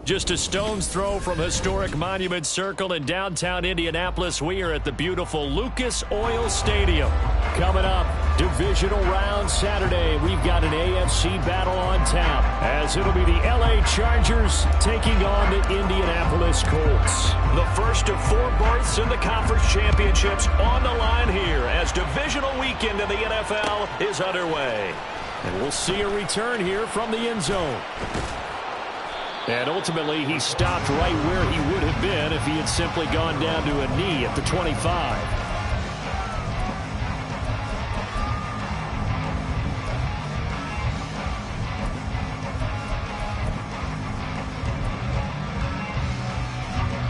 Just a stone's throw from historic Monument Circle in downtown Indianapolis, we are at the beautiful Lucas Oil Stadium. Coming up, divisional round Saturday, we've got an AFC battle on tap, as it'll be the LA Chargers taking on the Indianapolis Colts. The first of 4 berths in the conference championships on the line here as divisional weekend in the NFL is underway. And we'll see a return here from the end zone. And ultimately, he stopped right where he would have been if he had simply gone down to a knee at the 25.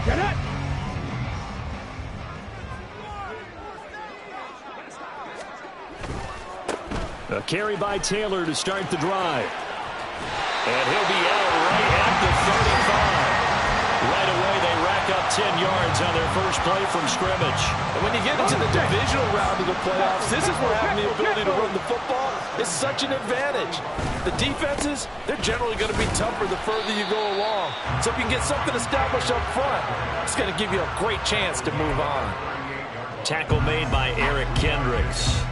Get it! A carry by Taylor to start the drive. And he'll be out right at the 35. Right away, they rack up 10 yards on their first play from scrimmage. And when you get into the divisional round of the playoffs, this is where having the ability to run the football is such an advantage. The defenses, they're generally going to be tougher the further you go along. So if you can get something established up front, it's going to give you a great chance to move on. Tackle made by Eric Kendricks.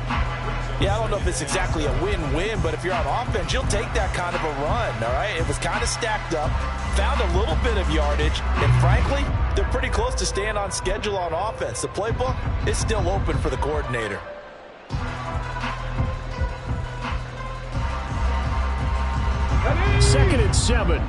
Yeah, I don't know if it's exactly a win-win, but if you're on offense, you'll take that kind of a run, all right? It was kind of stacked up, found a little bit of yardage, and frankly, they're pretty close to staying on schedule on offense. The playbook is still open for the coordinator. Second and 7.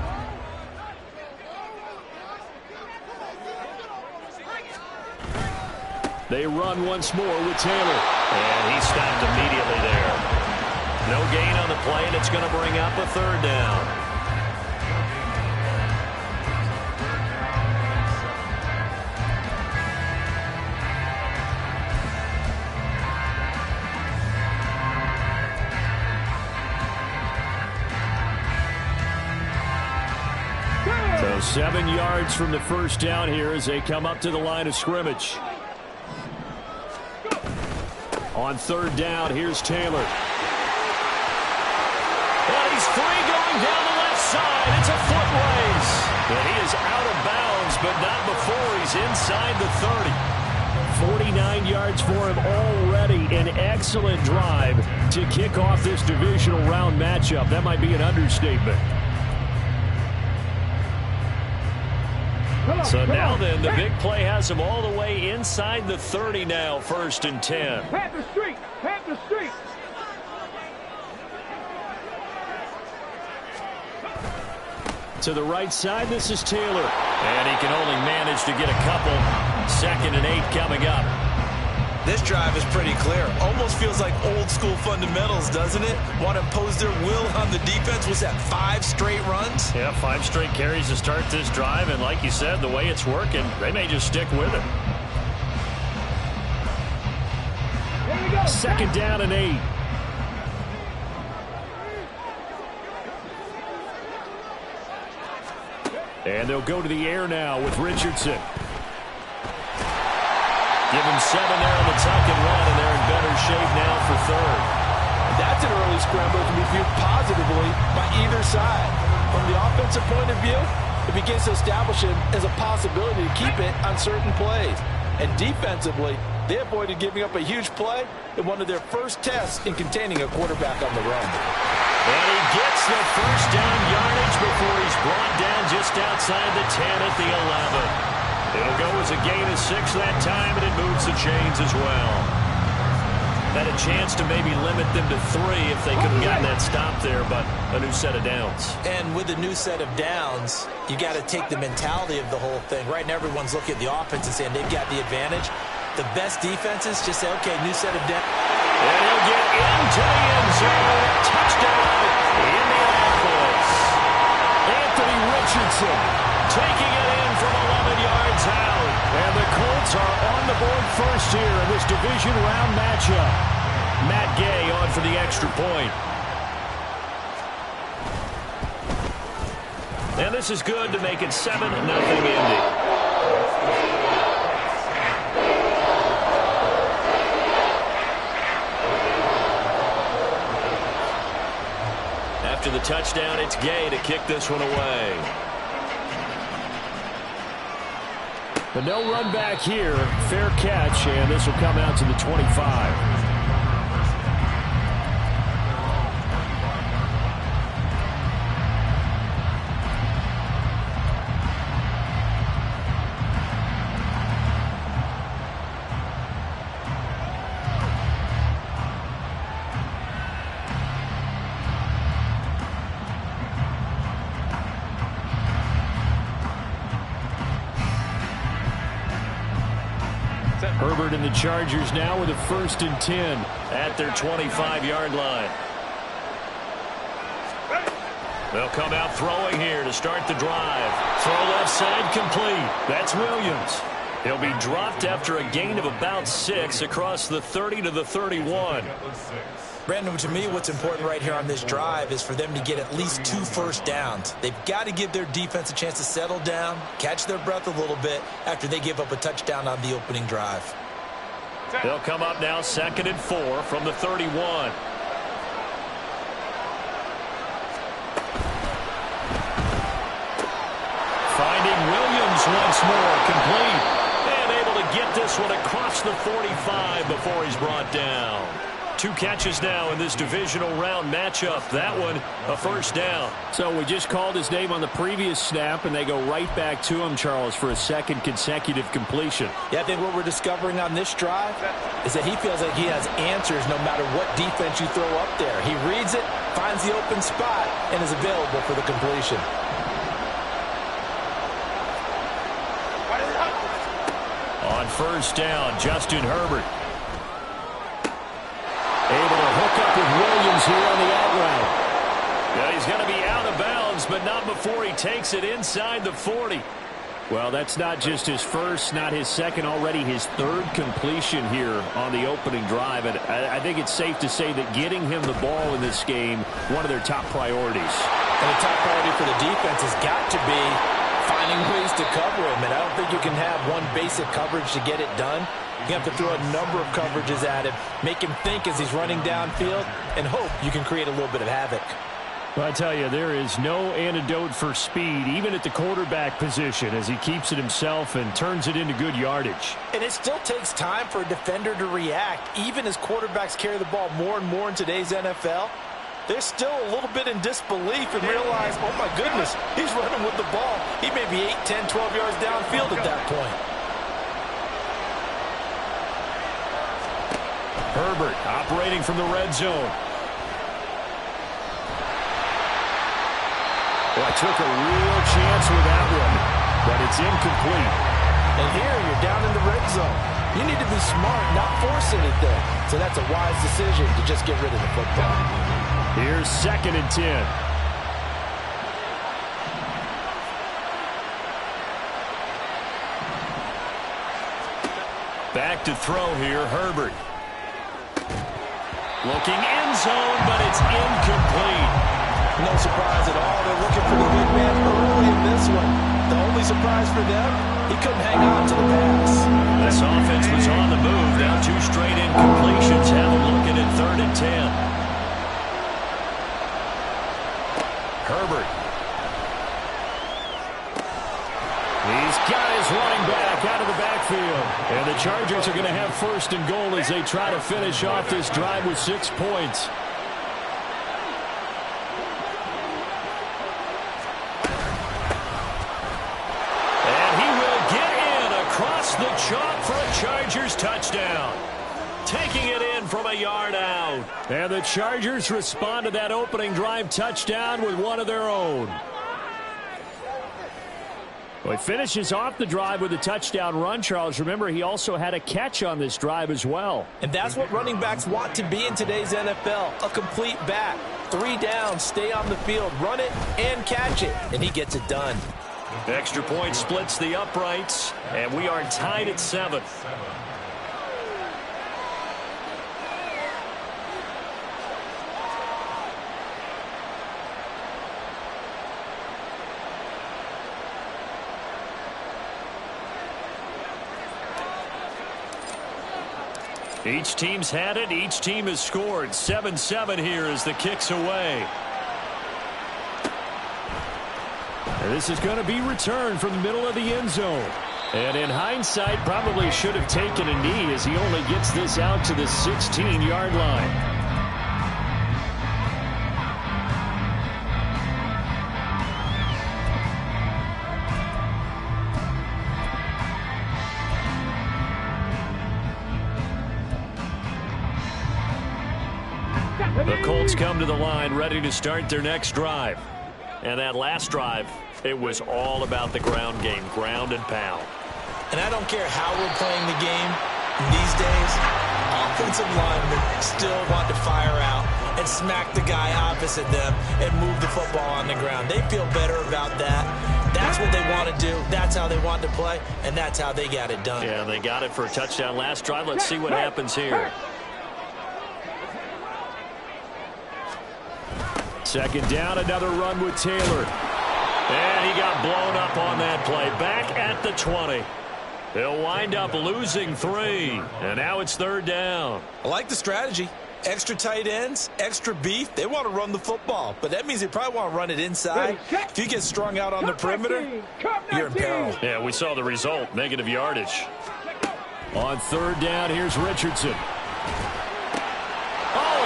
They run once more with Taylor. And he stopped immediately there. No gain on the play, and it's going to bring up a 3rd down. So 7 yards from the first down here as they come up to the line of scrimmage. On 3rd down, here's Taylor. And he's free going down the left side. It's a foot race. And he is out of bounds, but not before he's inside the 30. 49 yards for him already. An excellent drive to kick off this divisional round matchup. That might be an understatement. So now then, the big play has him all the way inside the 30 now, 1st and 10. Panther Street! Panther Street! To the right side, this is Taylor. And he can only manage to get a couple. 2nd and 8 coming up. This drive is pretty clear. Almost feels like old school fundamentals, doesn't it? Want to impose their will on the defense. Was that 5 straight runs? Yeah, 5 straight carries to start this drive. And like you said, the way it's working, they may just stick with it. 2nd down and 8. And they'll go to the air now with Richardson. Give him 7 there on the tuck and run, and they're in better shape now for 3rd. That's an early scramble to be viewed positively by either side. From the offensive point of view, it begins to establish it as a possibility to keep it on certain plays. And defensively, they avoided giving up a huge play in one of their first tests in containing a quarterback on the run. And he gets the first down yardage before he's brought down just outside the 10 at the 11. It'll go as a gain of 6 that time, and it moves the chains as well. Had a chance to maybe limit them to 3 if they could have gotten that stop there, but a new set of downs. And with a new set of downs, you got to take the mentality of the whole thing. Right now, everyone's looking at the offense and saying they've got the advantage. The best defenses just say, okay, new set of downs. And he'll get into the end zone. Touchdown, Indianapolis. Anthony Richardson taking it in from 11 yards out. And the Colts are on the board first here in this division round matchup. Matt Gay on for the extra point. And this is good to make it 7-0 Indy. After the touchdown, it's Gay to kick this one away. But no run back here. Fair catch, and this will come out to the 25. Herbert and the Chargers now with a 1st and 10 at their 25-yard line. They'll come out throwing here to start the drive. Throw left side complete. That's Williams. He'll be dropped after a gain of about 6 across the 30 to the 31. Brandon, to me, what's important right here on this drive is for them to get at least 2 first downs. They've got to give their defense a chance to settle down, catch their breath a little bit after they give up a touchdown on the opening drive. They'll come up now 2nd and 4 from the 31. Finding Williams once more, complete. And able to get this one across the 45 before he's brought down. 2 catches now in this divisional round matchup. That one, a 1st down. So we just called his name on the previous snap, and they go right back to him, Charles, for a 2nd consecutive completion. Yeah, I think what we're discovering on this drive is that he feels like he has answers no matter what defense you throw up there. He reads it, finds the open spot, and is available for the completion. On 1st down, Justin Herbert. Able to hook up with Williams here on the out route. Yeah, he's going to be out of bounds, but not before he takes it inside the 40. Well, that's not just his first, not his second, already his 3rd completion here on the opening drive. And I think it's safe to say that getting him the ball in this game, one of their top priorities. And the top priority for the defense has got to be finding ways to cover him. And I don't think you can have one basic coverage to get it done. You have to throw a number of coverages at him, make him think as he's running downfield, and hope you can create a little bit of havoc. Well, I tell you, there is no antidote for speed, even at the quarterback position, as he keeps it himself and turns it into good yardage. And it still takes time for a defender to react, even as quarterbacks carry the ball more and more in today's NFL. They're still a little bit in disbelief and realize, oh my goodness, he's running with the ball. He may be 8, 10, 12 yards downfield at that point. Herbert operating from the red zone. Well, took a real chance with that one, but it's incomplete. And here you're down in the red zone. You need to be smart, not force anything. So that's a wise decision to just get rid of the football. Here's 2nd and 10. Back to throw here, Herbert. Looking end zone, but it's incomplete. No surprise at all. They're looking for the big man early in this one. The only surprise for them, he couldn't hang on to the pass. This offense was on the move. Now 2 straight incompletions. Have them looking at 3rd and 10. Herbert. He's got his running back out of the backfield. And the Chargers are going to have 1st and goal as they try to finish off this drive with 6 points. And he will get in across the chalk for a Chargers touchdown. Taking it in from a yard out. And the Chargers respond to that opening drive touchdown with one of their own. Well, he finishes off the drive with a touchdown run, Charles. Remember, he also had a catch on this drive as well. And that's what running backs want to be in today's NFL, a complete back. 3 downs, stay on the field, run it, and catch it. And he gets it done. Extra point splits the uprights, and we are tied at 7. Each team's had it. Each team has scored. 7-7 here as the kick's away. And this is going to be returned from the middle of the end zone. And in hindsight, probably should have taken a knee as he only gets this out to the 16-yard line. The Colts come to the line ready to start their next drive. And that last drive, it was all about the ground game, ground and pound. And I don't care how we're playing the game these days, offensive linemen still want to fire out and smack the guy opposite them and move the football on the ground. They feel better about that. That's what they want to do. That's how they want to play, and that's how they got it done. Yeah, they got it for a touchdown last drive. Let's see what happens here. Second down, another run with Taylor. And he got blown up on that play. Back at the 20. They'll wind up losing 3. And now it's third down. I like the strategy. Extra tight ends, extra beef. They want to run the football, but that means they probably want to run it inside. If you get strung out on the perimeter, you're in peril. Yeah, we saw the result, negative yardage. On third down, here's Richardson.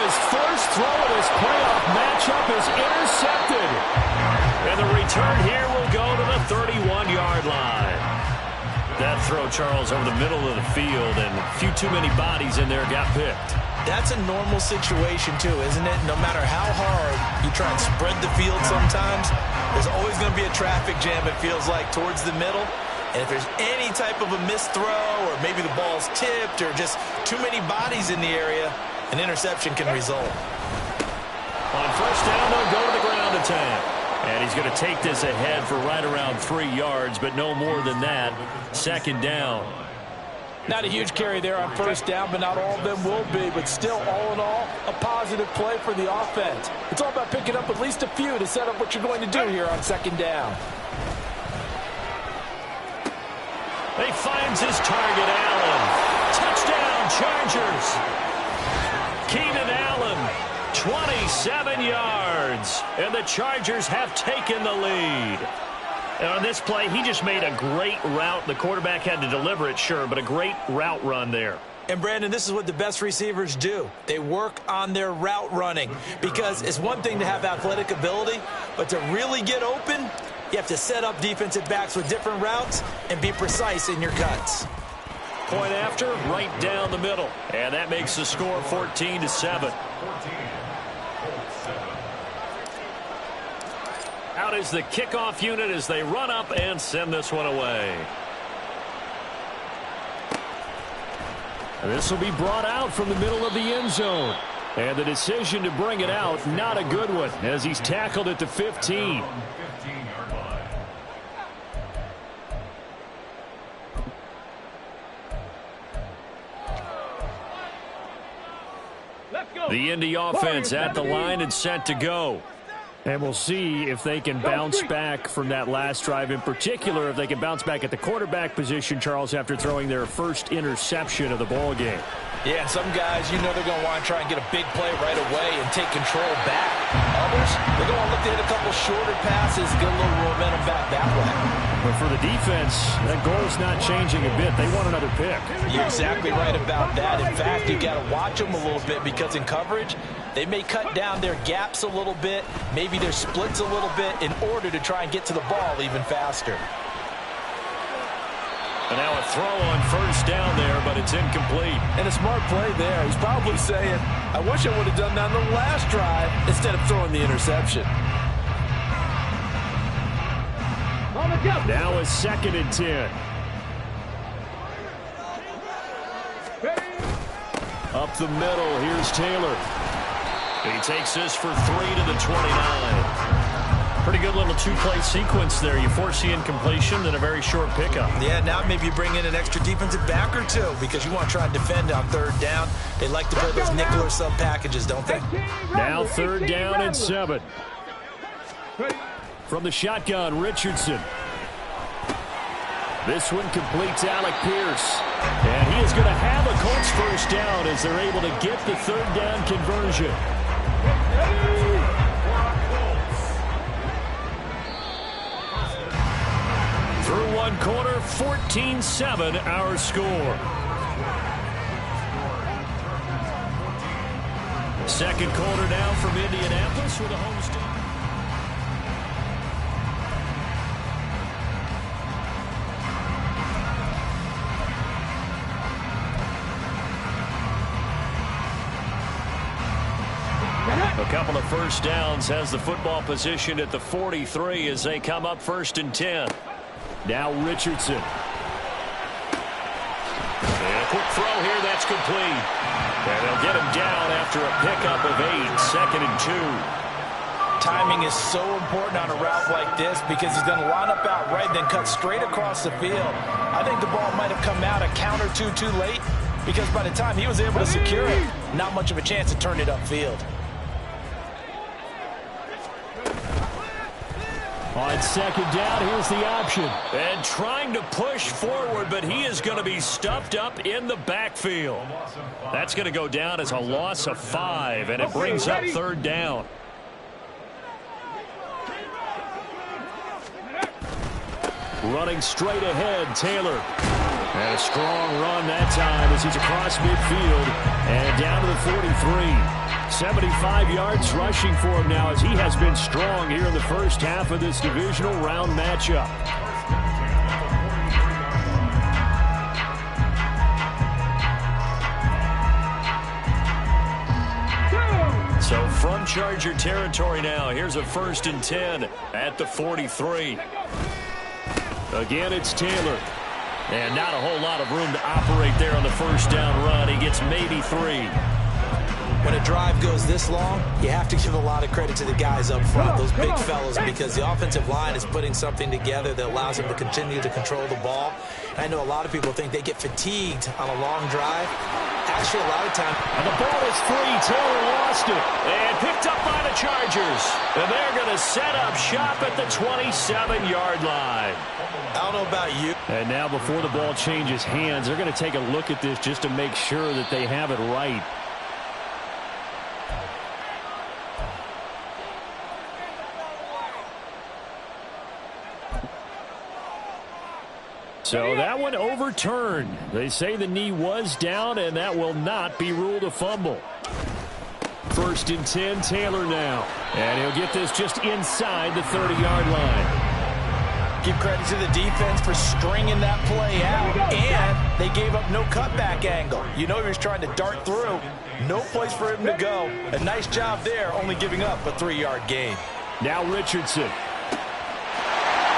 His first throw of this playoff matchup is intercepted. And the return here will go to the 31-yard line. That throw, Charles, over the middle of the field, and a few too many bodies in there got picked. That's a normal situation, too, isn't it? No matter how hard you try and spread the field sometimes, there's always going to be a traffic jam, it feels like, towards the middle. And if there's any type of a missed throw, or maybe the ball's tipped, or just too many bodies in the area, an interception can result. On first down, they'll go to the ground attack. And he's going to take this ahead for right around 3 yards, but no more than that. Second down. Not a huge carry there on first down, but not all of them will be. But still, all in all, a positive play for the offense. It's all about picking up at least a few to set up what you're going to do here on second down. He finds his target, Allen. Touchdown, Chargers. Keenan Allen, 27 yards, and the Chargers have taken the lead. And on this play, he just made a great route. The quarterback had to deliver it, sure, but a great route run there. And, Brandon, this is what the best receivers do. They work on their route running because it's one thing to have athletic ability, but to really get open, you have to set up defensive backs with different routes and be precise in your cuts. Point after, right down the middle. And that makes the score 14-7. Out is the kickoff unit as they run up and send this one away. And this will be brought out from the middle of the end zone. And the decision to bring it out, not a good one, as he's tackled at the 15. The Indy offense at the line and set to go. And we'll see if they can bounce back from that last drive, in particular, if they can bounce back at the quarterback position, Charles, after throwing their first interception of the ball game. Yeah, and some guys, you know they're going to want to try and get a big play right away and take control back. Others, they're going to look to hit a couple shorter passes, get a little momentum back that way. But for the defense, that goal's not changing a bit. They want another pick. You're exactly right about that. In fact, you got to watch them a little bit because in coverage, they may cut down their gaps a little bit, maybe their splits a little bit in order to try and get to the ball even faster. And now a throw on first down there, but it's incomplete. And a smart play there. He's probably saying, I wish I would have done that on the last drive instead of throwing the interception. Now a 2nd and 10. Up the middle, here's Taylor. He takes this for 3 to the 29. Pretty good little two-play sequence there. You force the incompletion, then a very short pickup. Yeah, now maybe you bring in an extra defensive back or two because you want to try and defend on third down. They like to play those nickel or sub packages, don't they? Now third down and 7. From the shotgun, Richardson. This one completes Alec Pierce. And he is going to have a Colts first down as they're able to get the third down conversion. Through one quarter, 14-7 our score. Second quarter now from Indianapolis with a home stand. A couple of first downs has the football positioned at the 43 as they come up 1st and 10. Now Richardson. And a quick throw here, that's complete. And they'll get him down after a pickup of 8, 2nd and 2. Timing is so important on a route like this because he's going to line up out right, then cut straight across the field. I think the ball might have come out a count or two too late because by the time he was able to secure it, not much of a chance to turn it upfield. On second down, here's the option. And trying to push forward, but he is going to be stuffed up in the backfield. That's going to go down as a loss of 5, and it brings up 3rd down. Running straight ahead, Taylor. And a strong run that time as he's across midfield and down to the 43. 75 yards rushing for him now as he has been strong here in the first half of this divisional round matchup. So from Charger territory now, here's a 1st and 10 at the 43. Again, it's Taylor. And not a whole lot of room to operate there on the first down run. He gets maybe 3. When a drive goes this long, you have to give a lot of credit to the guys up front, those big fellas, because the offensive line is putting something together that allows them to continue to control the ball. And I know a lot of people think they get fatigued on a long drive. Actually, a lot of time. And the ball is free. Taylor lost it. And picked up by the Chargers. And they're going to set up shop at the 27-yard line. I don't know about you. And now before the ball changes hands, they're going to take a look at this just to make sure that they have it right. So that one overturned. They say the knee was down, and that will not be ruled a fumble. 1st and 10, Taylor now. And he'll get this just inside the 30-yard line. Give credit to the defense for stringing that play out, and they gave up no cutback angle. You know he was trying to dart through. No place for him to go. A nice job there, only giving up a 3-yard gain. Now Richardson.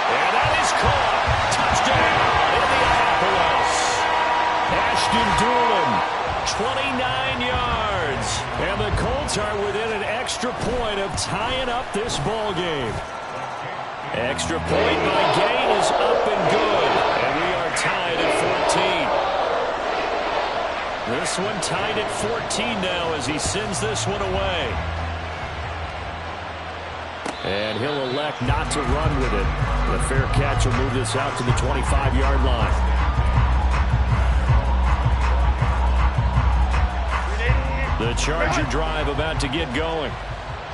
And that is caught. Touchdown, Indianapolis. Ashton Doolin, 29 yards. And the Colts are within an extra point of tying up this ball game. Extra point by Gain is up and good. And we are tied at 14. This one tied at 14 now as he sends this one away. And he'll elect not to run with it. The fair catch will move this out to the 25-yard line. The Charger drive about to get going.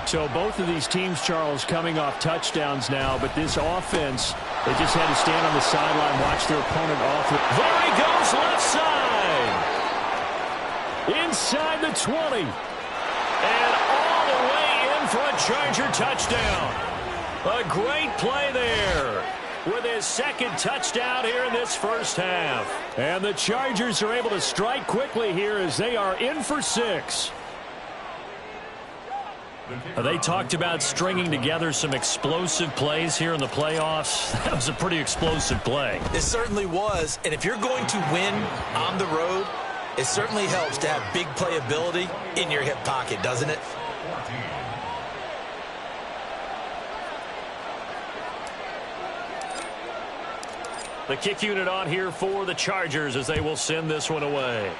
So both of these teams, Charles, coming off touchdowns now, but this offense, they just had to stand on the sideline, watch their opponent off. There he goes, left side. Inside the 20. And all the way in for a Charger touchdown. A great play there with his 2nd touchdown here in this first half. And the Chargers are able to strike quickly here as they are in for 6. They talked about stringing together some explosive plays here in the playoffs. That was a pretty explosive play. It certainly was. And if you're going to win on the road, it certainly helps to have big playability in your hip pocket, doesn't it? The kick unit on here for the Chargers as they will send this one away.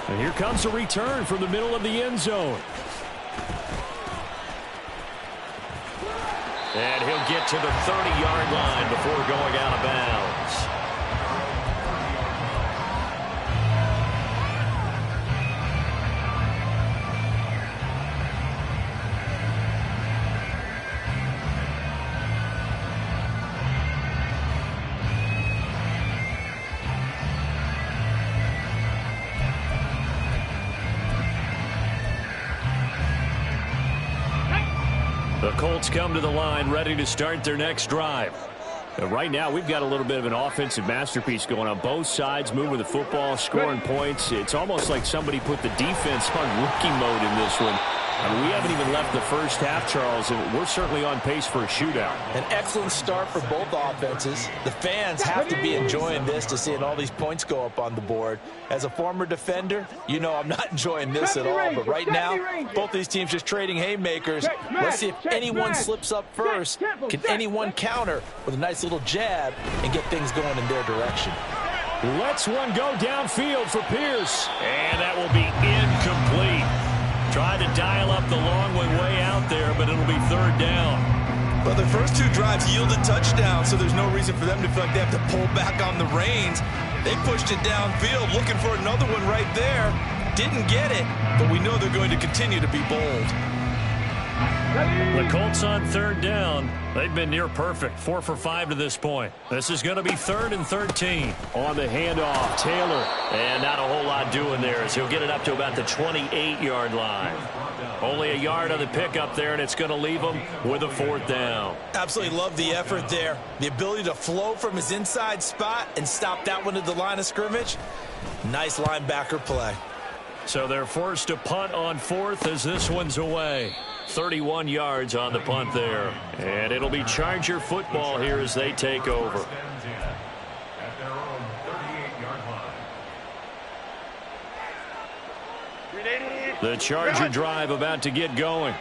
And here comes a return from the middle of the end zone. And he'll get to the 30-yard line before going out of bounds. The Colts come to the line ready to start their next drive. Right now, we've got a little bit of an offensive masterpiece going on both sides, moving the football, scoring points. It's almost like somebody put the defense on rookie mode in this one. I mean, we haven't even left the first half, Charles, and we're certainly on pace for a shootout. An excellent start for both offenses. The fans have to be enjoying this to seeing all these points go up on the board. As a former defender, you know I'm not enjoying this at all. But right now, both these teams just trading haymakers. Let's see if anyone slips up first. Can anyone counter with a nice little jab and get things going in their direction? Lets one go downfield for Pierce. And that will be incomplete. Tried to dial up the long one way out there, but it'll be third down. Well, the first two drives yielded touchdowns, so there's no reason for them to feel like they have to pull back on the reins. They pushed it downfield, looking for another one right there. Didn't get it, but we know they're going to continue to be bold. The Colts on third down. They've been near perfect, 4 for 5 to this point. This is going to be 3rd and 13. On the handoff, Taylor. And not a whole lot doing there as he'll get it up to about the 28-yard line. Only a yard on the pickup there, and it's going to leave him with a 4th down. Absolutely love the effort there. The ability to flow from his inside spot and stop that one at the line of scrimmage. Nice linebacker play. So they're forced to punt on 4th as this one's away. 31 yards on the punt there. And it'll be Charger football here as they take over. The Charger drive about to get going.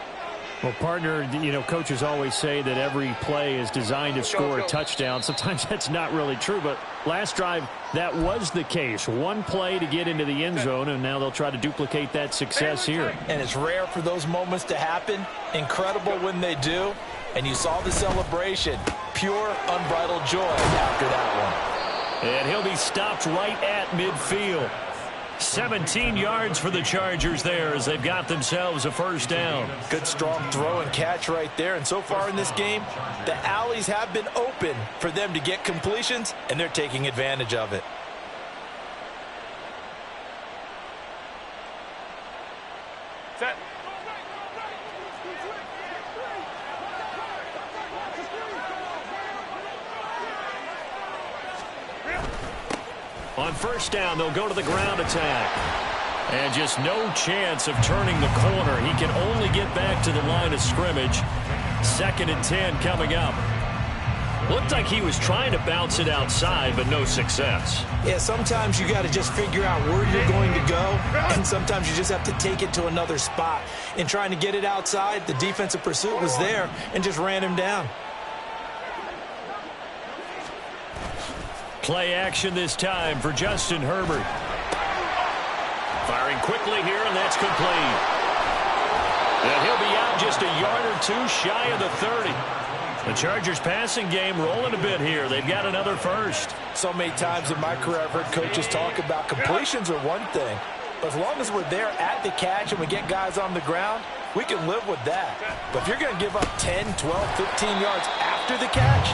Well, partner, you know, coaches always say that every play is designed to score a touchdown. Sometimes that's not really true, but last drive, that was the case. One play to get into the end zone, and now they'll try to duplicate that success here. And it's rare for those moments to happen. Incredible when they do. And you saw the celebration. Pure, unbridled joy after that one. And he'll be stopped right at midfield. 17 yards for the Chargers there as they've got themselves a 1st down. Good strong throw and catch right there. And so far in this game, the alleys have been open for them to get completions, and they're taking advantage of it. Set. On 1st down, they'll go to the ground attack. And just no chance of turning the corner. He can only get back to the line of scrimmage. 2nd and 10 coming up. Looked like he was trying to bounce it outside, but no success. Yeah, sometimes you got to just figure out where you're going to go, and sometimes you just have to take it to another spot. In trying to get it outside, the defensive pursuit was there and just ran him down. Play action this time for Justin Herbert. Firing quickly here, and that's complete. And he'll be out just a yard or two shy of the 30. The Chargers passing game rolling a bit here. They've got another 1st. So many times in my career I've heard coaches talk about completions are one thing. But as long as we're there at the catch and we get guys on the ground, we can live with that. But if you're going to give up 10, 12, 15 yards after the catch,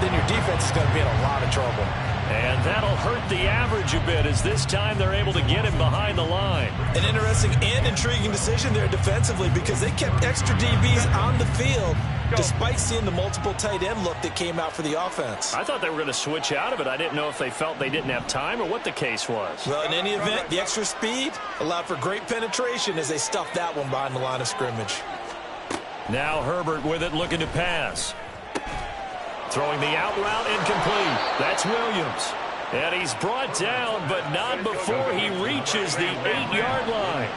then your defense is going to be in a lot of trouble. And that'll hurt the average a bit as this time they're able to get him behind the line. An interesting and intriguing decision there defensively because they kept extra DBs on the field despite seeing the multiple tight end look that came out for the offense. I thought they were going to switch out of it. I didn't know if they felt they didn't have time or what the case was. Well, in any event, the extra speed allowed for great penetration as they stuffed that one behind the line of scrimmage. Now Herbert with it, looking to pass. Throwing the out route incomplete. That's Williams. And he's brought down, but not before he reaches the 8-yard line.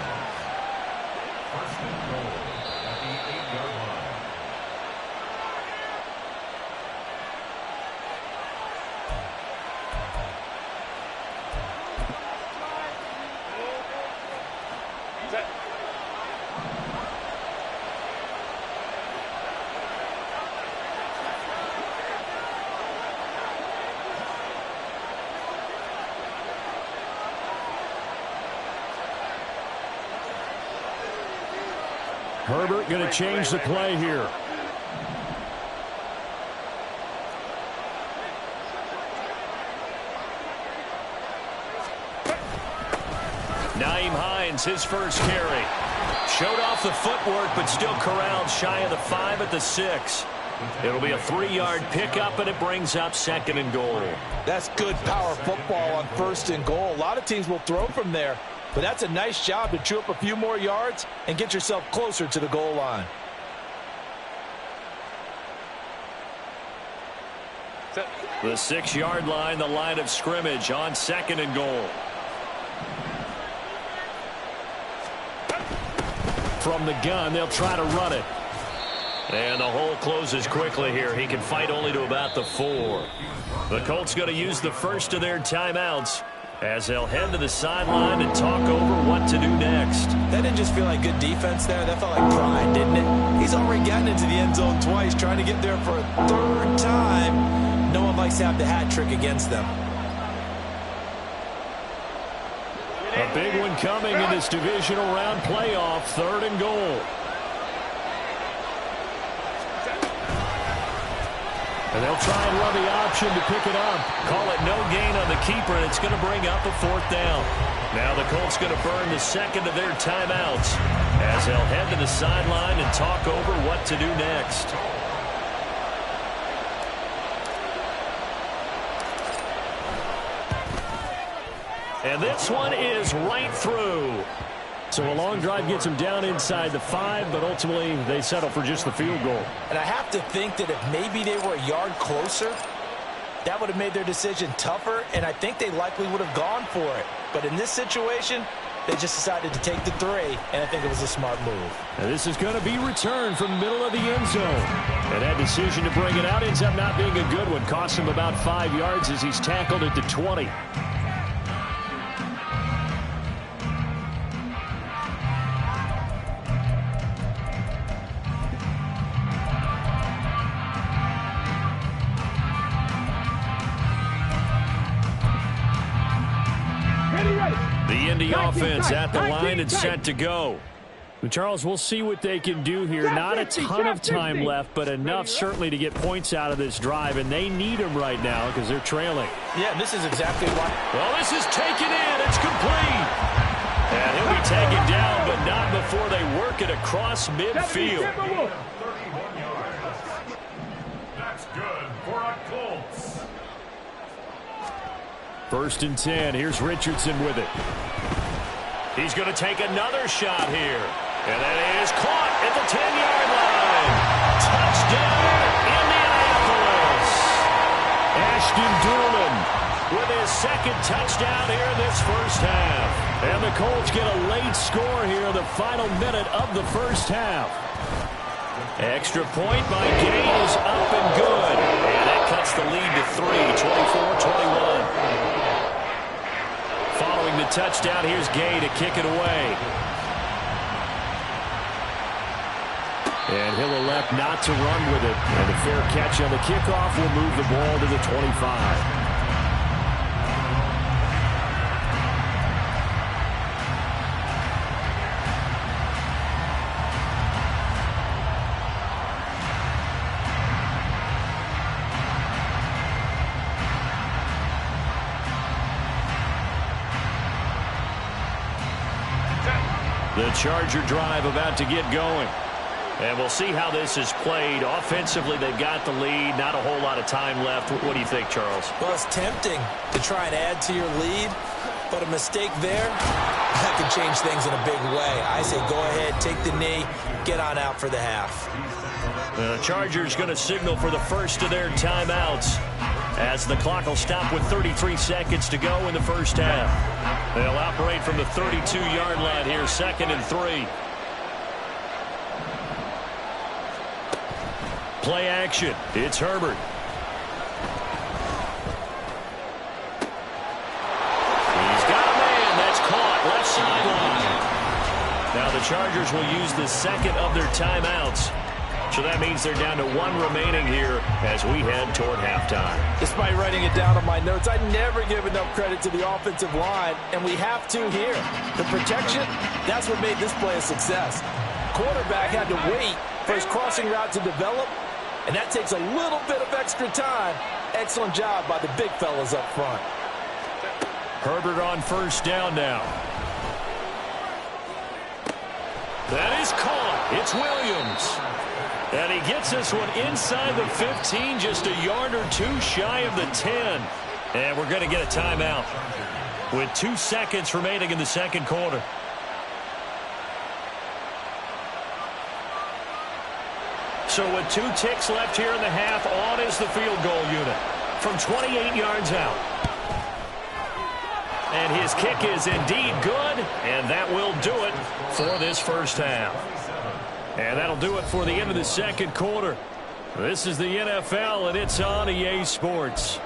Herbert going to change the play here. Naeem Hines, his first carry. Showed off the footwork, but still corralled shy of the 5 at the 6. It'll be a 3-yard pickup, and it brings up 2nd and goal. That's good power football on 1st and goal. A lot of teams will throw from there, but that's a nice job to chew up a few more yards and get yourself closer to the goal line. The 6-yard line, the line of scrimmage on 2nd and goal. From the gun, they'll try to run it. And the hole closes quickly here. He can fight only to about the 4. The Colts going to use the first of their timeouts as they'll head to the sideline and talk over what to do next. That didn't just feel like good defense there. That felt like pride, didn't it? He's already gotten into the end zone twice, trying to get there for a 3rd time. No one likes to have the hat trick against them. A big one coming in this divisional round playoff, 3rd and goal. And they'll try and run the option to pick it up. Call it no gain on the keeper, and it's going to bring up a 4th down. Now the Colts going to burn the 2nd of their timeouts as they'll head to the sideline and talk over what to do next. And this one is right through. So a long drive gets them down inside the 5, but ultimately they settle for just the field goal. And I have to think that if maybe they were a yard closer, that would have made their decision tougher, and I think they likely would have gone for it. But in this situation, they just decided to take the 3, and I think it was a smart move. And this is going to be returned from the middle of the end zone. And that decision to bring it out ends up not being a good one. Cost him about 5 yards as he's tackled at the 20. The Indy offense at the line and set to go. Charles, we'll see what they can do here. Not a ton of time left, but enough certainly to get points out of this drive, and they need them right now because they're trailing. Yeah, this is exactly why. Well, this is taken in. It's complete. And he'll be taken down, but not before they work it across midfield. 31 yards. That's good for a Colts. 1st and 10. Here's Richardson with it. He's going to take another shot here. And that is caught at the 10-yard line. Touchdown, Indianapolis. Ashton Dulin with his 2nd touchdown here in this first half. And the Colts get a late score here in the final minute of the first half. Extra point by Gay is up and good. And that cuts the lead to 3, 24-21. Following the touchdown, here's Gay to kick it away. And he'll elect not to run with it. And a fair catch on the kickoff will move the ball to the 25. The Charger drive about to get going. And we'll see how this is played. Offensively, they've got the lead. Not a whole lot of time left. What do you think, Charles? Well, it's tempting to try and add to your lead, but a mistake there, that could change things in a big way. I say go ahead, take the knee, get on out for the half. The Chargers going to signal for the first of their timeouts as the clock will stop with 33 seconds to go in the first half. They'll operate from the 32-yard line here, 2nd and 3. Play action. It's Herbert. He's got a man. That's caught. Left sideline. Now the Chargers will use the 2nd of their timeouts. So that means they're down to 1 remaining here as we head toward halftime. Despite writing it down on my notes, I never give enough credit to the offensive line, and we have to here. The protection, that's what made this play a success. Quarterback had to wait for his crossing route to develop, and that takes a little bit of extra time. Excellent job by the big fellas up front. Herbert on first down now. That is caught. It's Williams. And he gets this one inside the 15, just a yard or two shy of the 10. And we're going to get a timeout with 2 seconds remaining in the second quarter. So with 2 ticks left here in the half, on is the field goal unit from 28 yards out. And his kick is indeed good, and that will do it for this first half. And that'll do it for the end of the second quarter. This is the NFL, and it's on EA Sports.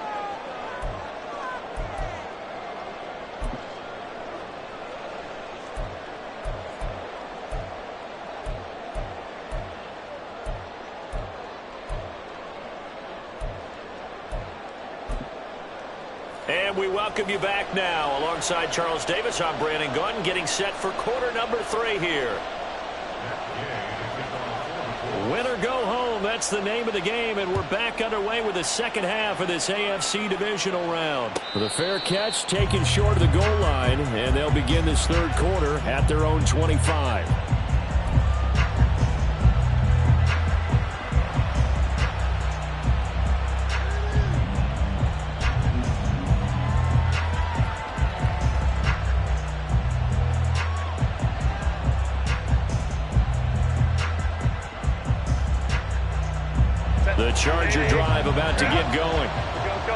And we welcome you back now. Alongside Charles Davis, I'm Brandon Gunn, getting set for quarter number 3 here. Win or go home, that's the name of the game, and we're back underway with the second half of this AFC divisional round. The fair catch taken short of the goal line, and they'll begin this third quarter at their own 25. The Charger drive about to get going.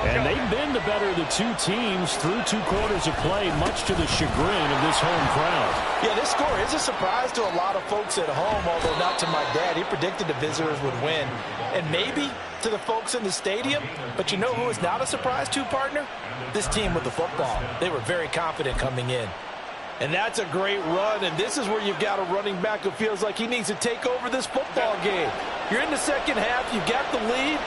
And they've been the better of the 2 teams through 2 quarters of play, much to the chagrin of this home crowd. Yeah, this score is a surprise to a lot of folks at home, although not to my dad. He predicted the visitors would win. And maybe to the folks in the stadium. But you know who is not a surprise to, partner? This team with the football. They were very confident coming in. And that's a great run, and this is where you've got a running back who feels like he needs to take over this football game. You're in the second half, you've got the lead,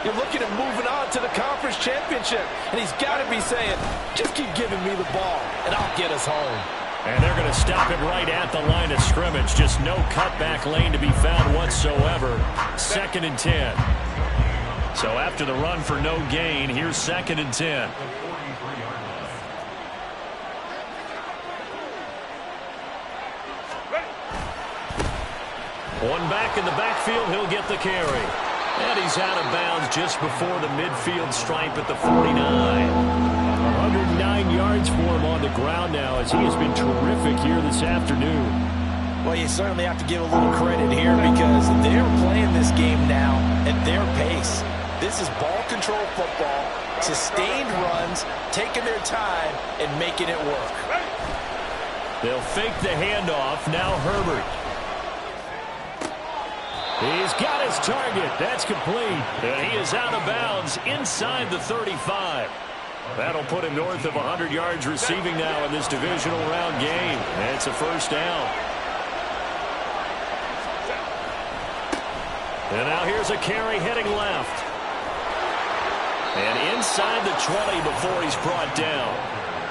you're looking at moving on to the conference championship, and he's got to be saying, just keep giving me the ball, and I'll get us home. And they're going to stop it right at the line of scrimmage. Just no cutback lane to be found whatsoever. 2nd and 10. So after the run for no gain, here's 2nd and 10. One back in the backfield, he'll get the carry. And he's out of bounds just before the midfield stripe at the 49. 109 yards for him on the ground now, as he has been terrific here this afternoon. Well, you certainly have to give a little credit here because they're playing this game now at their pace. This is ball control football, sustained runs, taking their time and making it work. They'll fake the handoff. Now Herbert. He's got his target. That's complete. And he is out of bounds inside the 35. That'll put him north of 100 yards receiving now in this divisional round game. And it's a first down. And now here's a carry heading left. And inside the 20 before he's brought down.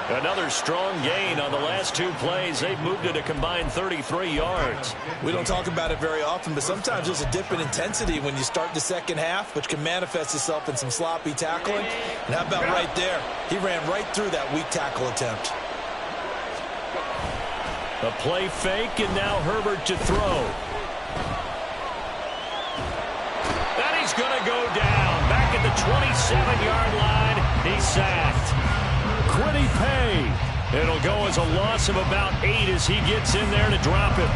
Another strong gain on the last 2 plays. They've moved it a combined 33 yards. We don't talk about it very often, but sometimes there's a dip in intensity when you start the second half, which can manifest itself in some sloppy tackling. And how about right there? He ran right through that weak tackle attempt. A play fake, and now Herbert to throw. And he's going to go down. Back at the 27-yard line, he's sacked. Quiddy Pay. It'll go as a loss of about 8 as he gets in there to drop it.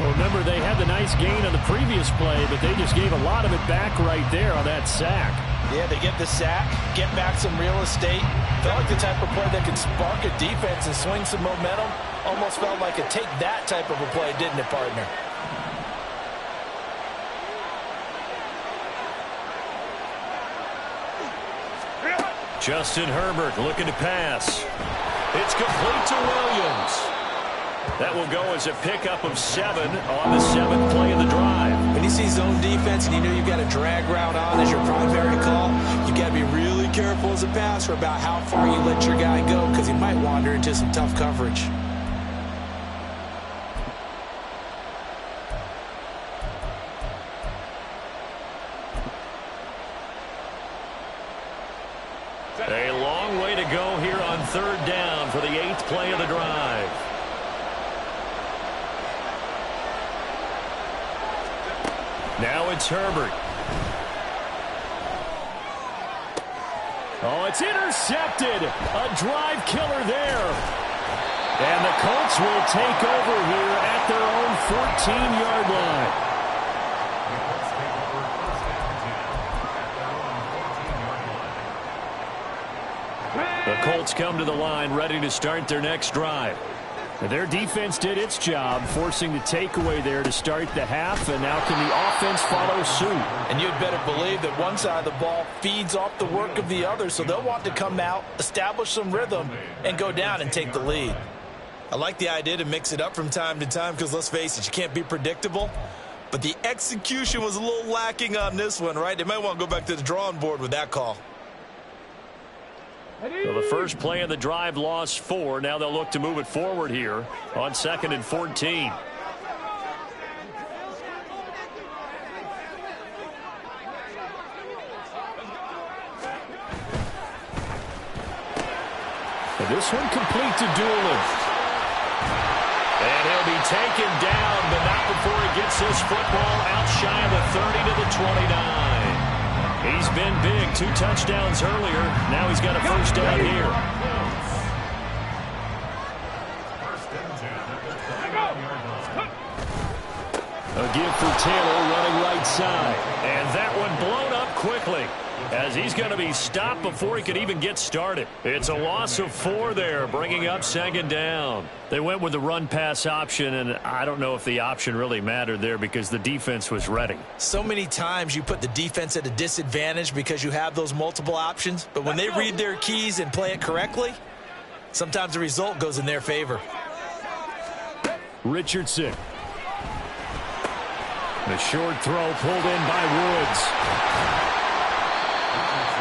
Well, remember, they had the nice gain on the previous play, but they just gave a lot of it back right there on that sack. Yeah, they get the sack, get back some real estate. Felt like the type of play that could spark a defense and swing some momentum. Almost felt like a take that type of a play, didn't it, partner? Justin Herbert looking to pass. It's complete to Williams. That will go as a pickup of 7 on the 7th play of the drive. When you see zone defense and you know you've got a drag route on as your primary call, you've got to be really careful as a passer about how far you let your guy go because he might wander into some tough coverage. A long way to go here on 3rd down for the 8th play of the drive. Now it's Herbert. Oh, it's intercepted. A drive killer there. And the Colts will take over here at their own 14-yard line. The Colts come to the line ready to start their next drive. Their defense did its job, forcing the takeaway there to start the half, and now can the offense follow suit? And you'd better believe that one side of the ball feeds off the work of the other, so they'll want to come out, establish some rhythm, and go down and take the lead. I like the idea to mix it up from time to time because, let's face it, you can't be predictable. But the execution was a little lacking on this one, right? They might want to go back to the drawing board with that call. So the first play of the drive lost 4. Now they'll look to move it forward here on 2nd and 14. And this one complete to Doolin. And he'll be taken down, but not before he gets this football out shy of the 30 to the 29. He's been big. 2 touchdowns earlier. Now he's got a first down here. A give for Taylor running right side. And that one blown up quickly, as he's going to be stopped before he could even get started. It's a loss of 4 there, bringing up 2nd down. They went with the run-pass option, and I don't know if the option really mattered there because the defense was ready. So many times you put the defense at a disadvantage because you have those multiple options, but when they read their keys and play it correctly, sometimes the result goes in their favor. Richardson. The short throw pulled in by Woods.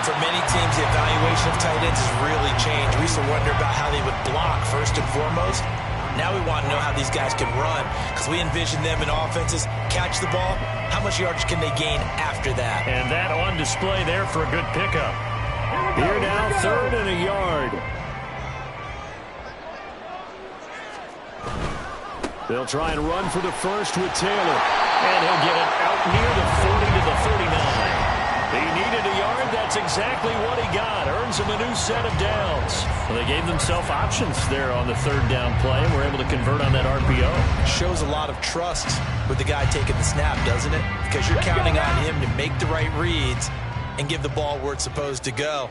For many teams, the evaluation of tight ends has really changed. We used to wonder about how they would block first and foremost. Now we want to know how these guys can run, because we envision them in offenses catch the ball. How much yardage can they gain after that? And that on display there for a good pickup. Here now, 3rd and a yard. They'll try and run for the first with Taylor. And he'll get it out near the 40 to the 39. He needed a yard. That's exactly what he got. Earns him a new set of downs. Well, they gave themselves options there on the 3rd down play, and were able to convert on that RPO. Shows a lot of trust with the guy taking the snap, doesn't it? Because you're counting on him to make the right reads and give the ball where it's supposed to go.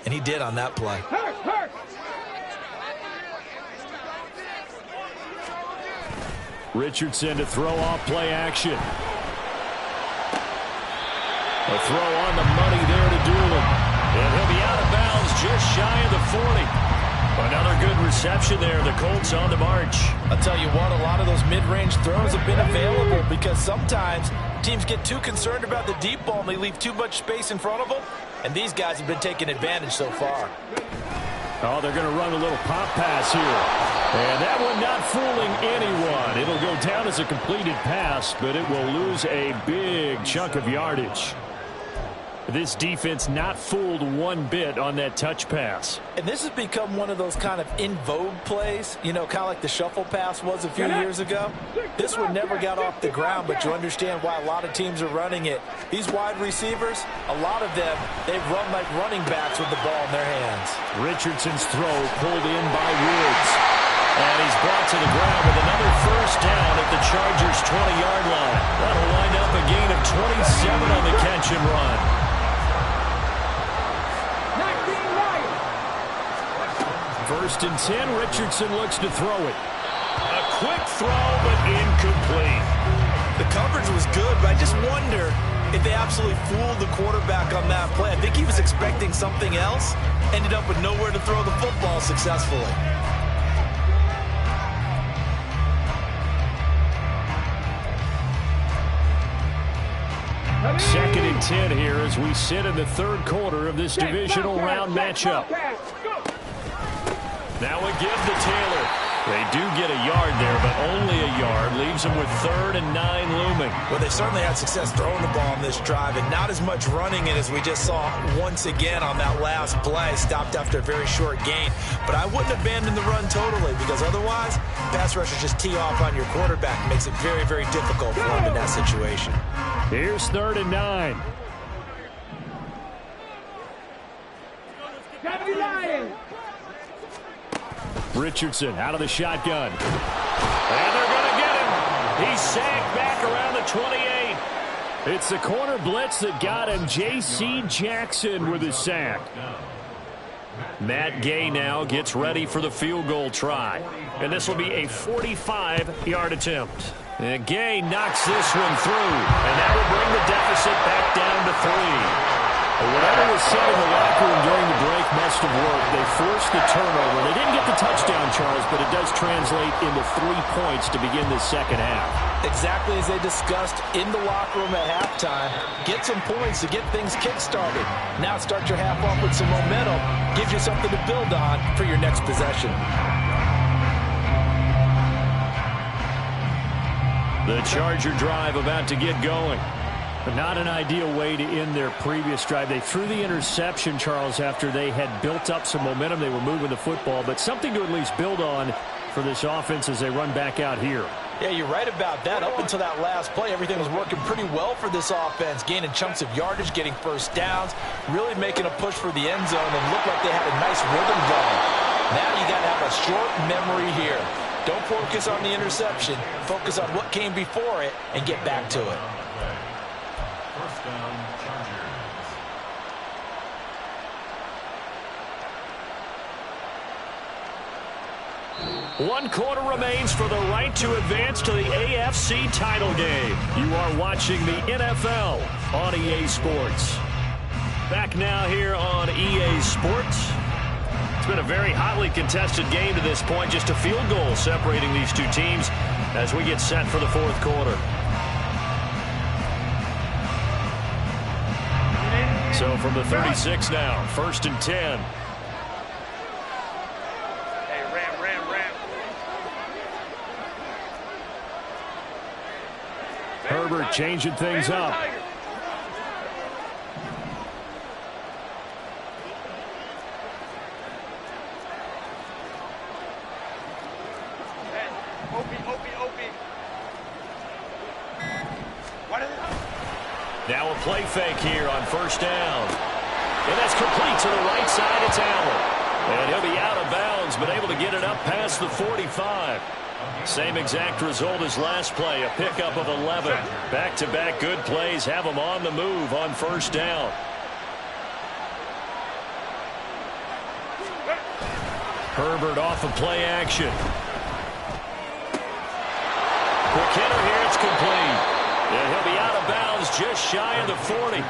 And he did on that play. Richardson to throw off play action. A throw on the money there to Doolin. And he'll be out of bounds just shy of the 40. Another good reception there. The Colts on the march. I'll tell you what, a lot of those mid-range throws have been available because sometimes teams get too concerned about the deep ball and they leave too much space in front of them. And these guys have been taking advantage so far. Oh, they're going to run a little pop pass here. And that one not fooling anyone. It'll go down as a completed pass, but it will lose a big chunk of yardage. This defense not fooled one bit on that touch pass. And this has become one of those kind of in vogue plays, you know, kind of like the shuffle pass was a few years ago. This one never got off the ground, but you understand why a lot of teams are running it. These wide receivers, a lot of them, they've run like running backs with the ball in their hands. Richardson's throw pulled in by Woods. And he's brought to the ground with another first down at the Chargers' 20-yard line. That'll wind up a gain of 27 on the catch and run. First and 10, Richardson looks to throw it. A quick throw, but incomplete. The coverage was good, but I just wonder if they absolutely fooled the quarterback on that play. I think he was expecting something else, ended up with nowhere to throw the football successfully. Second and 10 here as we sit in the 3rd quarter of this divisional round matchup. Now a give to Taylor. They do get a yard there, but only a yard, leaves them with 3rd and 9 looming. Well, they certainly had success throwing the ball on this drive, and not as much running it as we just saw once again on that last play. Stopped after a very short gain. But I wouldn't abandon the run totally, because otherwise, pass rushers just tee off on your quarterback. Makes it very, very difficult for him in that situation. Here's 3rd and 9. Richardson out of the shotgun. And they're going to get him. He's sacked back around the 28. It's the corner blitz that got him. J.C. Jackson with his sack. Matt Gay now gets ready for the field goal try. And this will be a 45-yard attempt. And Gay knocks this one through. And that will bring the deficit back down to 3. Whatever was said in the locker room during the break must have worked. They forced the turnover. They didn't get the touchdown, Charles, but it does translate into 3 points to begin the second half. Exactly as they discussed in the locker room at halftime. Get some points to get things kick-started. Now start your half off with some momentum. Gives you something to build on for your next possession. The Charger drive about to get going. But not an ideal way to end their previous drive. They threw the interception, Charles, after they had built up some momentum. They were moving the football, but something to at least build on for this offense as they run back out here. Yeah, you're right about that. Up until that last play, everything was working pretty well for this offense, gaining chunks of yardage, getting first downs, really making a push for the end zone, and looked like they had a nice rhythm going. Now you got to have a short memory here. Don't focus on the interception. Focus on what came before it and get back to it. First down, Chargers. One quarter remains for the right to advance to the AFC title game. You are watching the NFL on EA Sports. Back now here on EA Sports. It's been a very hotly contested game to this point. Just a field goal separating these two teams as we get set for the fourth quarter. So from the 36 now, 1st and 10. Herbert changing things up. Now a play fake here on 1st down. And that's complete to the right side. It's Allen. And he'll be out of bounds, but able to get it up past the 45. Same exact result as last play, a pickup of 11. Back-to-back good plays have them on the move on 1st down. Herbert off of play action. Quick hitter here, it's complete. And he'll be out of bounds just shy of the 40.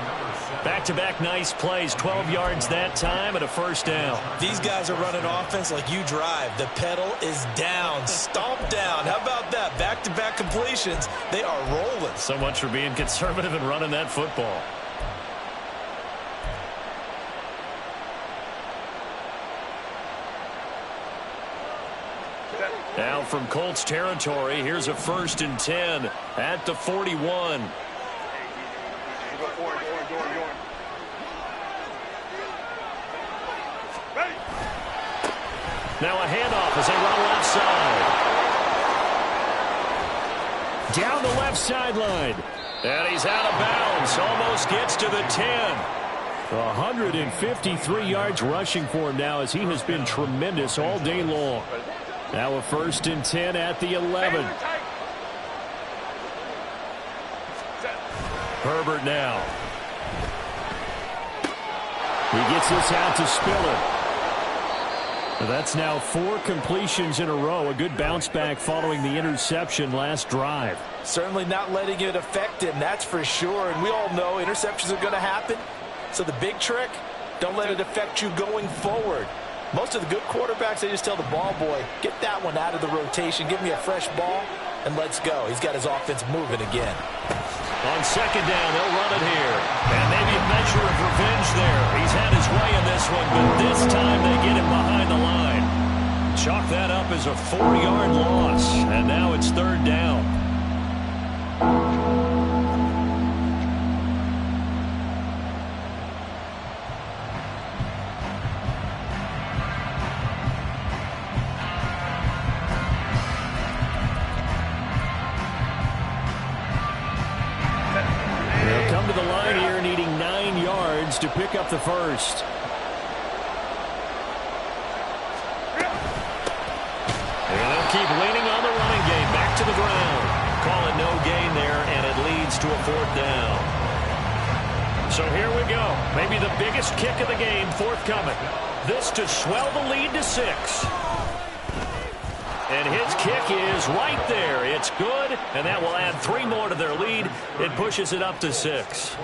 Back-to-back nice plays, 12 yards that time and a 1st down. These guys are running offense like you drive. The pedal is down, stomped down. How about that? Back-to-back completions. They are rolling. So much for being conservative and running that football. Now from Colts territory, here's a 1st and 10 at the 41. Now a handoff as they run left side. Down the left sideline. And he's out of bounds. Almost gets to the 10. 153 yards rushing for him now as he has been tremendous all day long. Now a 1st and 10 at the 11. Herbert now. He gets this out to Spiller. That's now 4 completions in a row. A good bounce back following the interception last drive. Certainly not letting it affect him, that's for sure. And we all know interceptions are going to happen. So the big trick, don't let it affect you going forward. Most of the good quarterbacks, they just tell the ball boy, get that one out of the rotation, give me a fresh ball, and let's go. He's got his offense moving again. On 2nd down, they'll run it here. And maybe a measure of revenge there. He's had his way in this one, but this time they get him behind the line. Chalk that up as a 4-yard loss, and now it's 3rd down. yards to pick up the first. And they'll keep leaning on the running game. Back to the ground. Call it no gain there, and it leads to a 4th down. So here we go. Maybe the biggest kick of the game forthcoming. This to swell the lead to 6. And his kick is right there. It's good, and that will add 3 more to their lead. It pushes it up to 6.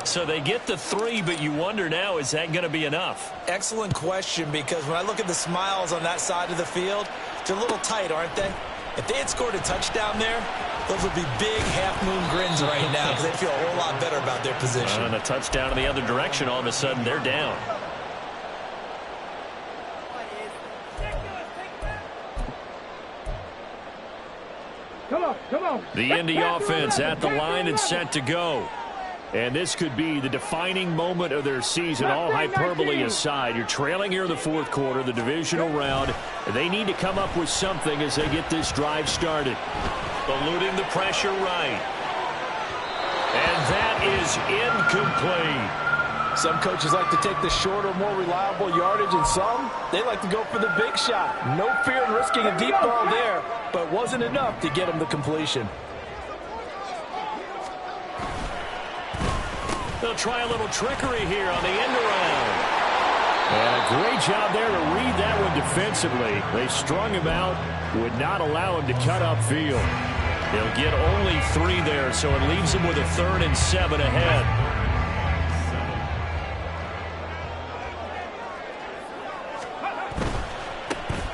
So they get the 3, but you wonder now, is that going to be enough? Excellent question, because when I look at the smiles on that side of the field, they're a little tight, aren't they? If they had scored a touchdown there, those would be big half-moon grins right now because they feel a whole lot better about their position. And a touchdown in the other direction, all of a sudden they're down. Come on. The Indy offense at the line and set to go. And this could be the defining moment of their season, all hyperbole aside. You're trailing here in the 4th quarter, the divisional round. They need to come up with something as they get this drive started. Eluding the pressure right. And that is incomplete. Some coaches like to take the shorter, more reliable yardage, and some, they like to go for the big shot. No fear in risking a deep ball there, but wasn't enough to get them the completion. They'll try a little trickery here on the end around. And a great job there to read that one defensively. They strung him out, would not allow him to cut upfield. He'll get only 3 there, so it leaves him with a 3rd and 7 ahead.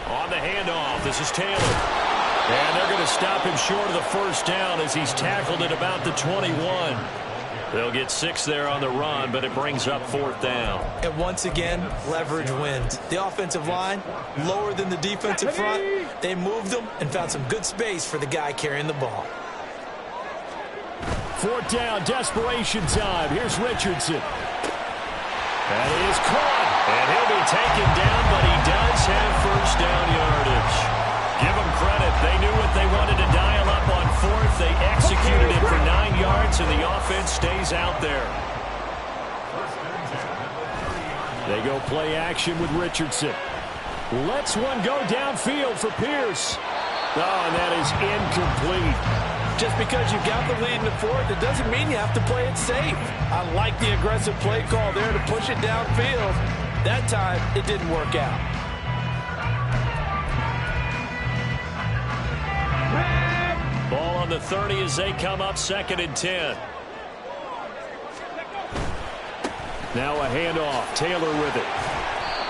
On the handoff, this is Taylor. And they're going to stop him short of the 1st down as he's tackled at about the 21. They'll get 6 there on the run, but it brings up 4th down. And once again, leverage wins. The offensive line, lower than the defensive front. They moved them and found some good space for the guy carrying the ball. 4th down, desperation time. Here's Richardson. That is caught. And he'll be taken down, but he does have 1st down yardage. Give them credit. They knew what they wanted to dial up on 4th. They executed it for 9 yards, and the offense stays out there. They go play action with Richardson. Lets one go downfield for Pierce. Oh, and that is incomplete. Just because you got the lead in the 4th, it doesn't mean you have to play it safe. I like the aggressive play call there to push it downfield. That time, it didn't work out. Ball on the 30 as they come up 2nd and 10. Now a handoff. Taylor with it.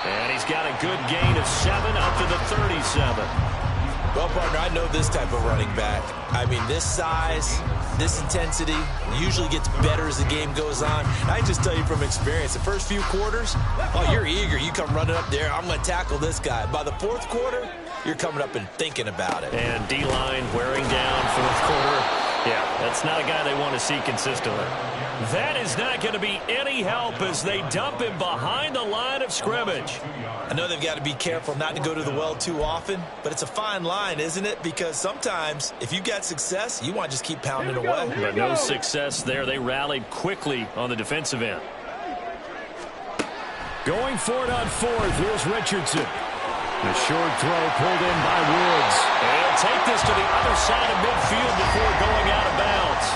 And he's got a good gain of 7 up to the 37. Well, partner, I know this type of running back. I mean, this size, this intensity usually gets better as the game goes on. I just tell you from experience, the first few quarters, oh, you're eager. You come running up there, I'm going to tackle this guy. By the 4th quarter, you're coming up and thinking about it. And D-line wearing down 4th quarter. Yeah, that's not a guy they want to see consistently. That is not going to be any help as they dump him behind the line of scrimmage. I know they've got to be careful not to go to the well too often, but it's a fine line, isn't it? Because sometimes if you got success, you want to just keep pounding away. But no success there. They rallied quickly on the defensive end. Going for it on 4th. Here's Richardson. The short throw pulled in by Woods. And he'll take this to the other side of midfield before going out of bounds.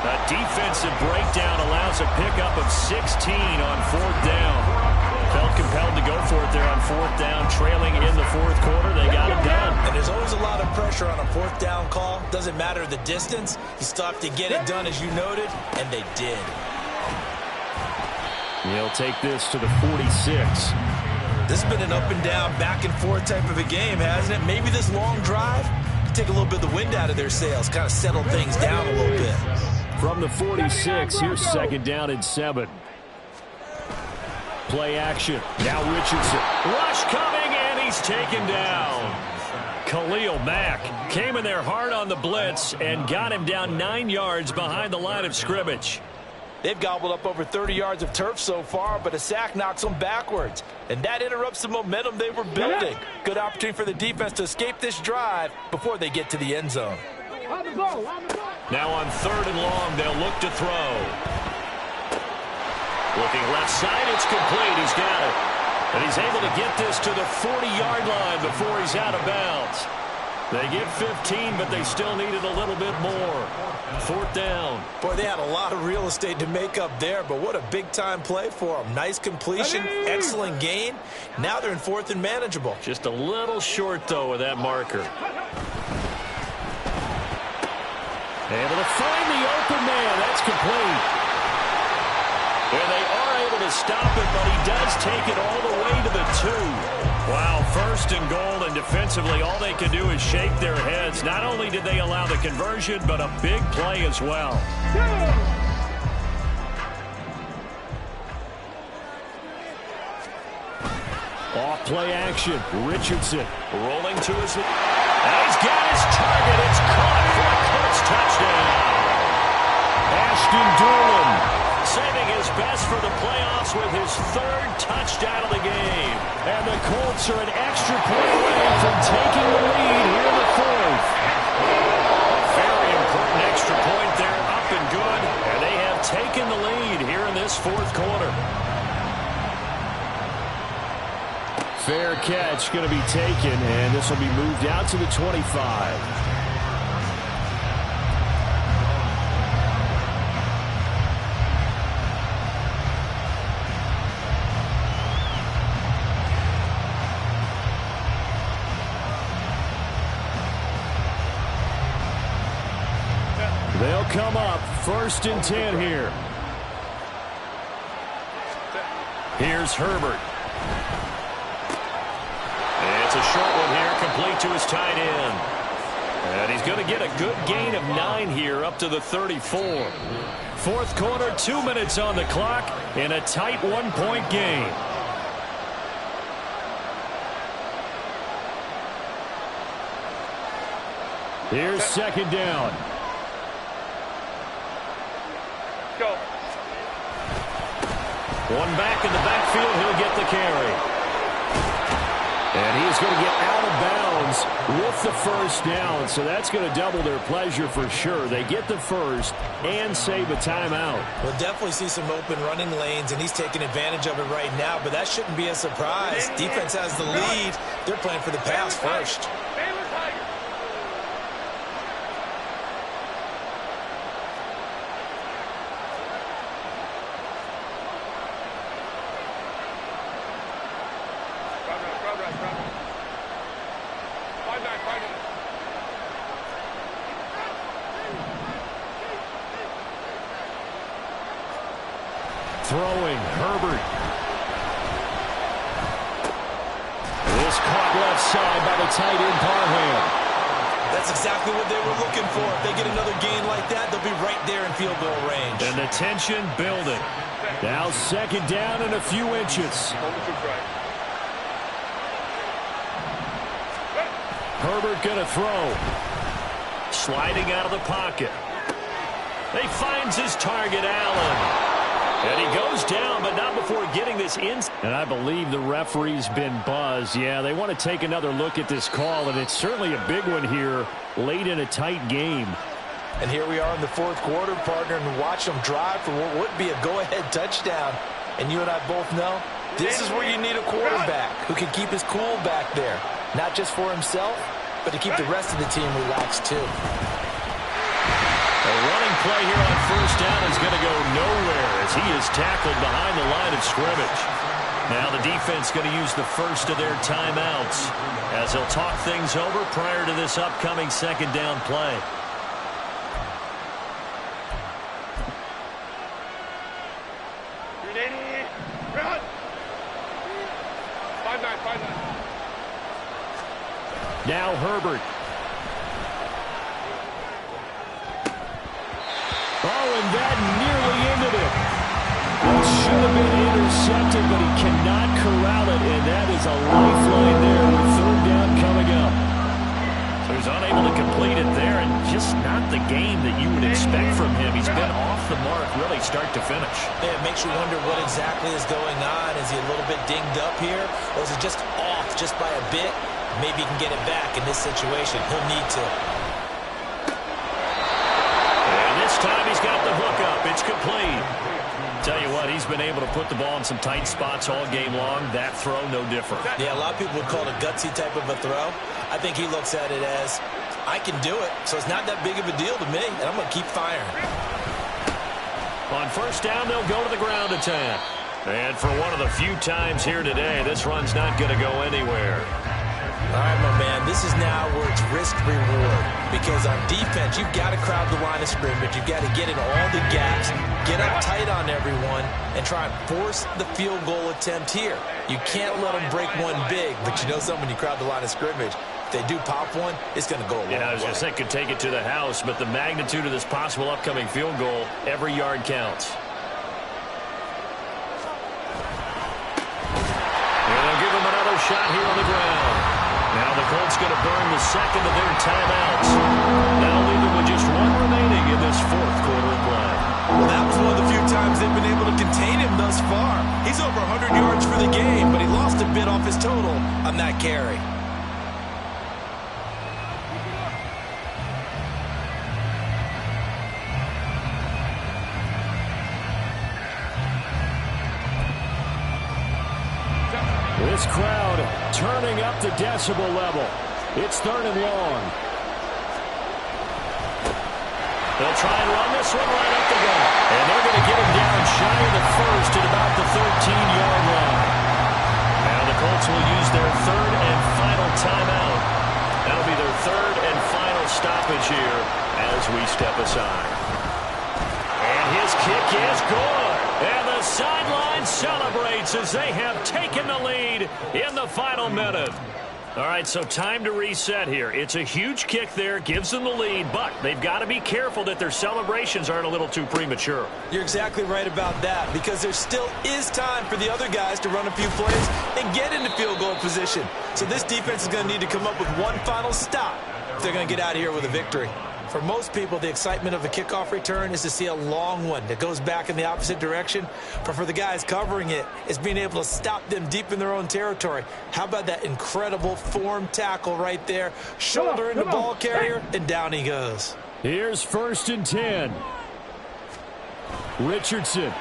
A defensive breakdown allows a pickup of 16 on 4th down. Felt compelled to go for it there on 4th down, trailing in the 4th quarter. They got it done. And there's always a lot of pressure on a 4th down call. Doesn't matter the distance. You still have to get it done, as you noted, and they did. He'll take this to the 46. This has been an up and down, back and forth type of a game, hasn't it? Maybe this long drive could take a little bit of the wind out of their sails, kind of settle things down a little bit. From the 46, here's 2nd down and 7. Play action. Now Richardson. Rush coming, and he's taken down. Khalil Mack came in there hard on the blitz and got him down 9 yards behind the line of scrimmage. They've gobbled up over 30 yards of turf so far, but a sack knocks them backwards. And that interrupts the momentum they were building. Good opportunity for the defense to escape this drive before they get to the end zone. Now on 3rd and long, they'll look to throw. Looking left side, it's complete. He's got it. And he's able to get this to the 40-yard line before he's out of bounds. They get 15, but they still needed a little bit more. 4th down. Boy, they had a lot of real estate to make up there, but what a big-time play for them. Nice completion, excellent gain. Now they're in 4th and manageable. Just a little short, though, with that marker. Able to find the open man. That's complete. And they are able to stop it, but he does take it all the way to the 2. Wow, 1st and goal, and defensively all they can do is shake their heads. Not only did they allow the conversion, but a big play as well. Off play action. Richardson rolling to his... And he's got his target. It's caught for a Colts touchdown. Ashton Doolin saving his best for the playoffs with his 3rd touchdown of the game. And the Colts are an extra point away from taking the lead here in the 4th. Very important extra point there, up and good. And they have taken the lead here in this 4th quarter. Fair catch going to be taken, and this will be moved out to the 25. They'll come up 1st and 10 here. Here's Herbert. It's a short one here, complete to his tight end. And he's going to get a good gain of 9 here, up to the 34. 4th quarter, 2 minutes on the clock, in a tight 1-point game. Here's 2nd down. Go. One back in the backfield, he'll get the carry. And he is going to get out of bounds with the 1st down, so that's going to double their pleasure for sure. They get the 1st and save a timeout. We'll definitely see some open running lanes, and he's taking advantage of it right now, but that shouldn't be a surprise. Defense has the lead. They're playing for the pass first. Throwing, Herbert. This caught left side by the tight end, Parham. That's exactly what they were looking for. If they get another gain like that, they'll be right there in field goal range. And the tension building. Now 2nd down and a few inches. Herbert gonna throw. Sliding out of the pocket. He finds his target, Allen. And he goes down, but not before getting this in. And I believe the referee's been buzzed. Yeah, they want to take another look at this call, and it's certainly a big one here late in a tight game. And here we are in the 4th quarter, partner, and watch them drive for what would be a go-ahead touchdown. And you and I both know this is where you need a quarterback who can keep his cool back there. Not just for himself, but to keep the rest of the team relaxed too. A running play here on 1st down is going to go nowhere as he is tackled behind the line of scrimmage. Now the defense going to use the 1st of their timeouts as they'll talk things over prior to this upcoming 2nd down play. Run! 5-9. Now Herbert. Oh, and that nearly ended it. It should have been intercepted, but he cannot corral it, and that is a lifeline there with 3rd down coming up. So he's unable to complete it there, and just not the game that you would expect from him. He's been off the mark really start to finish. Yeah, it makes you wonder what exactly is going on. Is he a little bit dinged up here, or is it just off just by a bit? Maybe he can get it back in this situation. He'll need to. This time he's got the hook up. It's complete. Tell you what, he's he's been able to put the ball in some tight spots all game long. That throw, no different. Yeah, a lot of people would call it a gutsy type of a throw. I think he looks at it as, I can do it, so it's not that big of a deal to me, and I'm going to keep firing. On first down, they'll go to the ground attack. And for one of the few times here today, this run's not going to go anywhere. All right, my man, this is now where it's risk-reward. Because on defense, you've got to crowd the line of scrimmage. You've got to get in all the gaps, get up tight on everyone, and try and force the field goal attempt here. You can't let them break one big, but you know something, when you crowd the line of scrimmage, if they do pop one, it's going to go a long way. Yeah, I was going to say could take it to the house, but the magnitude of this possible upcoming field goal, every yard counts. And they'll give him another shot here on the ground. Now the Colts going to burn the second of their timeouts. That'll leave them with just one remaining in this fourth quarter of play. Well, that was one of the few times they've been able to contain him thus far. He's over 100 yards for the game, but he lost a bit off his total on that carry. This crowd turning up the decibel level. It's 3rd and long. They'll try and run this one right up the gut. And they're going to get him down shy of the first at about the 13-yard line. Now the Colts will use their third and final timeout. That'll be their third and final stoppage here as we step aside. And his kick is good. And the sideline celebrates as they have taken the lead in the final minute. All right, so time to reset here. It's a huge kick there, gives them the lead, but they've got to be careful that their celebrations aren't a little too premature. You're exactly right about that, because there still is time for the other guys to run a few plays and get into field goal position. So this defense is going to need to come up with one final stop if they're going to get out of here with a victory. For most people, the excitement of a kickoff return is to see a long one that goes back in the opposite direction. But for the guys covering it, it's being able to stop them deep in their own territory. How about that incredible form tackle right there? Shoulder in the ball carrier, and down he goes. Here's 1st and 10. Richardson.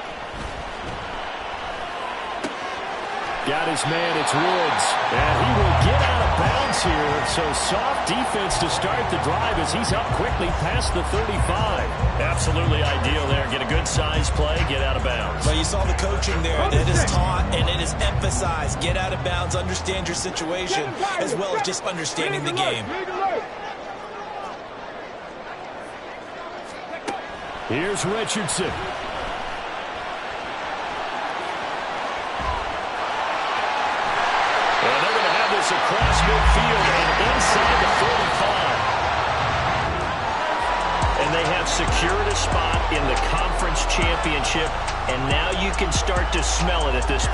Got his man, it's Woods. And he will get out of bounds here. So soft defense to start the drive as he's up quickly past the 35. Absolutely ideal there. Get a good size play, get out of bounds. Well, you saw the coaching there. It is taught and it is emphasized. Get out of bounds, understand your situation, as well as just understanding the game. Here's Richardson. And they're going to have this across midfield and inside the 45. And they have secured a spot in the conference championship, and now you can start to smell it at this point.